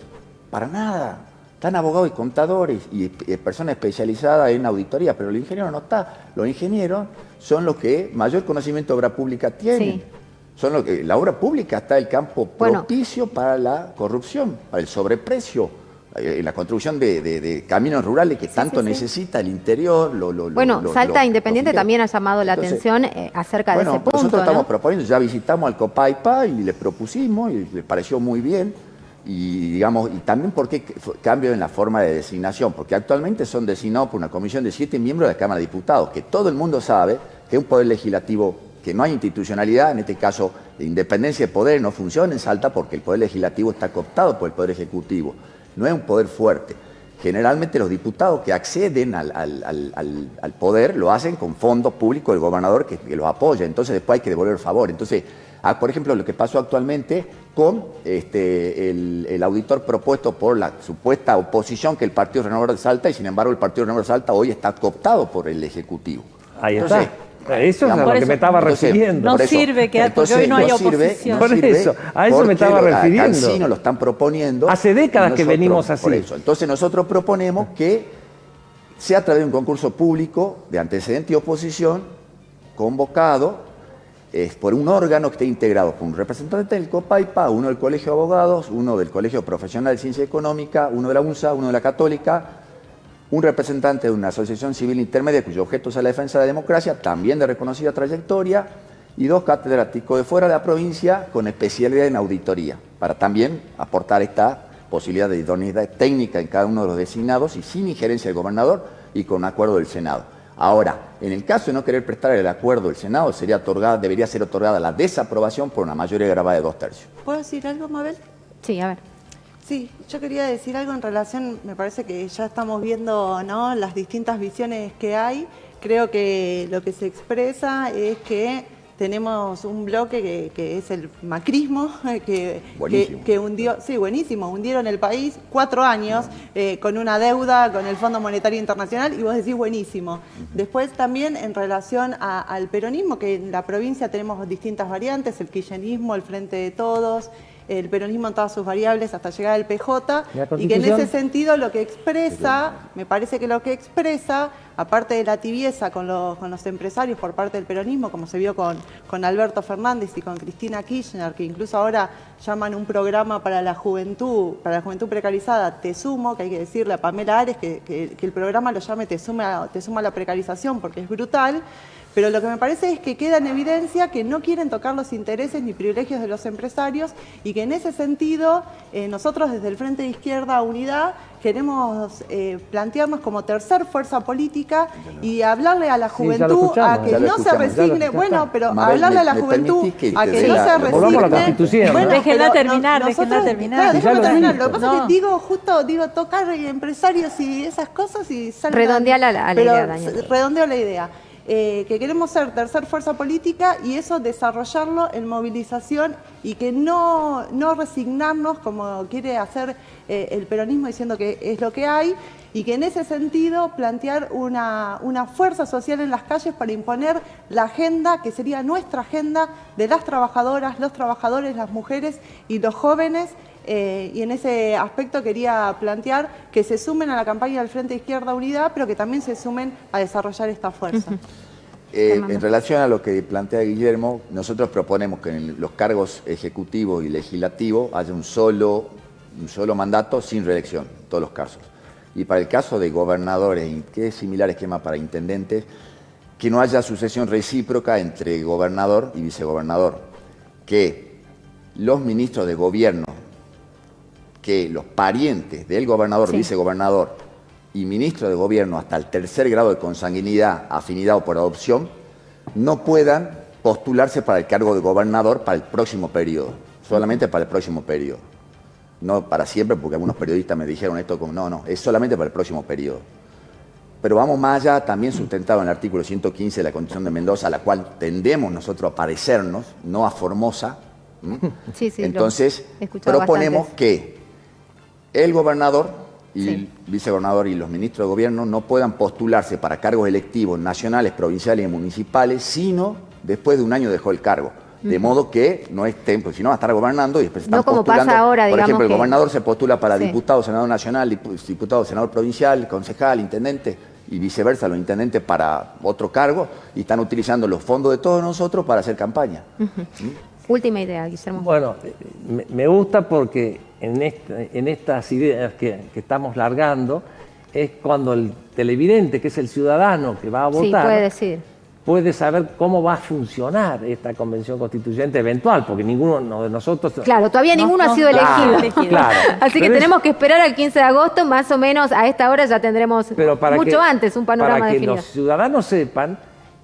para nada. Están abogados y contadores y personas especializadas en auditoría, pero los ingenieros no están. Los ingenieros son los que mayor conocimiento de obra pública tienen. Sí. Son los que, la obra pública está en el campo propicio para la corrupción, para el sobreprecio, la construcción de caminos rurales que tanto necesita el interior. Salta Independiente también ha llamado la atención acerca de ese punto. Nosotros estamos proponiendo, ya visitamos al Copaipa y le propusimos y le pareció muy bien. Y también porque cambio en la forma de designación, porque actualmente son designados por una comisión de 7 miembros de la Cámara de Diputados, que todo el mundo sabe que es un poder legislativo, que no hay institucionalidad, en este caso de independencia de poder, no funciona en Salta porque el poder legislativo está cooptado por el poder ejecutivo, no es un poder fuerte. Generalmente los diputados que acceden al poder lo hacen con fondos públicos del gobernador que los apoya, entonces después hay que devolver el favor. Entonces, por ejemplo, lo que pasó actualmente con el auditor propuesto por la supuesta oposición que el Partido Renovador de Salta, y sin embargo el Partido Renovador de Salta hoy está cooptado por el Ejecutivo. Ahí está. Eso es a lo que me estaba refiriendo. No sirve que porque hoy no hay oposición. Por eso, a eso me estaba refiriendo. Así nos lo están proponiendo. Hace décadas que venimos así. Por eso. Entonces nosotros proponemos que sea a través de un concurso público de antecedente y oposición, convocado por un órgano que esté integrado por un representante del Copaipa, uno del Colegio de Abogados, uno del Colegio Profesional de Ciencia Económica, uno de la UNSA, uno de la Católica, un representante de una asociación civil intermedia cuyo objeto es la defensa de la democracia, también de reconocida trayectoria, y 2 catedráticos de fuera de la provincia con especialidad en auditoría, para también aportar esta posibilidad de idoneidad técnica en cada uno de los designados y sin injerencia del gobernador y con acuerdo del Senado. Ahora, en el caso de no querer prestar el acuerdo del Senado, debería ser otorgada la desaprobación por una mayoría agravada de 2/3. ¿Puedo decir algo, Mabel? Sí, a ver. Sí, yo quería decir algo en relación, me parece que ya estamos viendo, ¿no?, las distintas visiones que hay. Creo que lo que se expresa es que tenemos un bloque que es el macrismo, que hundió, sí, buenísimo, hundieron el país 4 años con una deuda con el Fondo Monetario Internacional y vos decís buenísimo. Después también en relación al peronismo, que en la provincia tenemos distintas variantes, el kirchnerismo, el Frente de Todos, el peronismo en todas sus variables hasta llegar al PJ, y que en ese sentido lo que expresa, me parece que lo que expresa, aparte de la tibieza con los empresarios por parte del peronismo, como se vio con Alberto Fernández y con Cristina Kirchner, que incluso ahora llaman un programa para la juventud precarizada, Te Sumo, que hay que decirle a Pamela Ares que el programa lo llame Te Suma a la precarización, porque es brutal. Pero lo que me parece es que queda en evidencia que no quieren tocar los intereses ni privilegios de los empresarios y que en ese sentido nosotros desde el Frente de Izquierda Unidad queremos plantearnos como tercer fuerza política y hablarle a la juventud a que no se resigne, bueno, pero hablarle a la juventud a que no se resigne. Bueno, déjenla terminar, déjenla terminar. Lo que pasa es que digo tocar empresarios y esas cosas y saltan. Redondea la idea, Daniel. Redondeo la idea. que queremos ser tercer fuerza política y eso desarrollarlo en movilización y que no resignarnos como quiere hacer el peronismo diciendo que es lo que hay, y que en ese sentido plantear una fuerza social en las calles para imponer la agenda que sería nuestra agenda de las trabajadoras, los trabajadores, las mujeres y los jóvenes. Y en ese aspecto quería plantear que se sumen a la campaña del Frente Izquierda Unidad, pero que también se sumen a desarrollar esta fuerza. En relación a lo que plantea Guillermo, nosotros proponemos que en los cargos ejecutivos y legislativos haya un solo mandato sin reelección, en todos los casos. Y para el caso de gobernadores, que es similar esquema para intendentes, que no haya sucesión recíproca entre gobernador y vicegobernador, que los ministros de gobierno, que los parientes del gobernador, vicegobernador y ministro de gobierno hasta el tercer grado de consanguinidad, afinidad o por adopción, no puedan postularse para el cargo de gobernador para el próximo periodo, solamente para el próximo periodo. No para siempre, porque algunos periodistas me dijeron esto como no, es solamente para el próximo periodo. Pero vamos más allá, también sustentado en el artículo 115 de la Constitución de Mendoza, a la cual tendemos nosotros a parecernos, no a Formosa. Entonces, proponemos que el gobernador y el vicegobernador y los ministros de gobierno no puedan postularse para cargos electivos nacionales, provinciales y municipales, sino después de un año dejó el cargo. De modo que no estén, porque si no va a estar gobernando y después están postulando. Pasa ahora, por ejemplo, el gobernador se postula para diputado, senador nacional, diputado, senador provincial, concejal, intendente, y viceversa, los intendentes para otro cargo, y están utilizando los fondos de todos nosotros para hacer campaña. Última idea, Guillermo. Bueno, me gusta porque en estas ideas que estamos largando es cuando el televidente, que es el ciudadano que va a votar, puede saber cómo va a funcionar esta convención constituyente eventual, porque ninguno de nosotros... Claro, todavía ninguno ha sido elegido. Claro. Así que tenemos que esperar al 15 de agosto, más o menos a esta hora ya tendremos mucho antes un panorama definido. Para que los ciudadanos sepan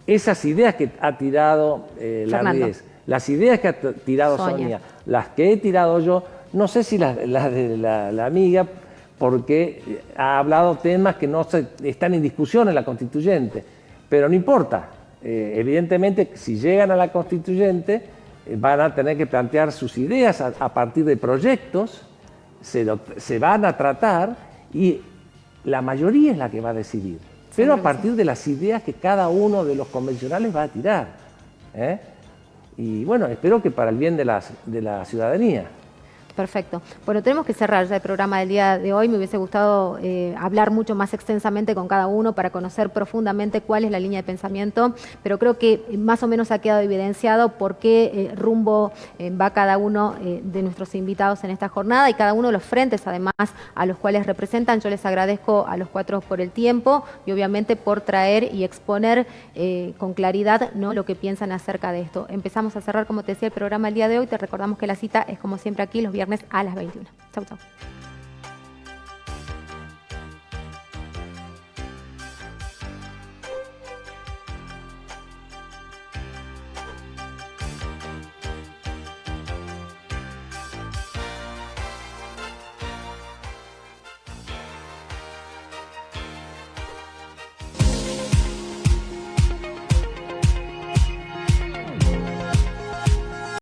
esas ideas que ha tirado la Ries, las ideas que ha tirado Sonia, las que he tirado yo, no sé si las de la amiga, porque ha hablado temas que no están en discusión en la constituyente, pero no importa. Evidentemente, si llegan a la constituyente, van a tener que plantear sus ideas a partir de proyectos, se van a tratar y la mayoría es la que va a decidir, pero a partir de las ideas que cada uno de los convencionales va a tirar. Y bueno, espero que para el bien de la ciudadanía. Perfecto. Bueno, tenemos que cerrar ya el programa del día de hoy. Me hubiese gustado hablar mucho más extensamente con cada uno para conocer profundamente cuál es la línea de pensamiento, pero creo que más o menos ha quedado evidenciado por qué rumbo va cada uno de nuestros invitados en esta jornada y cada uno de los frentes, además, a los cuales representan. Yo les agradezco a los cuatro por el tiempo y obviamente por traer y exponer con claridad, ¿no?, lo que piensan acerca de esto. Empezamos a cerrar, como te decía, el programa el día de hoy. Te recordamos que la cita es como siempre aquí los viernes a las 21. Chau, chau.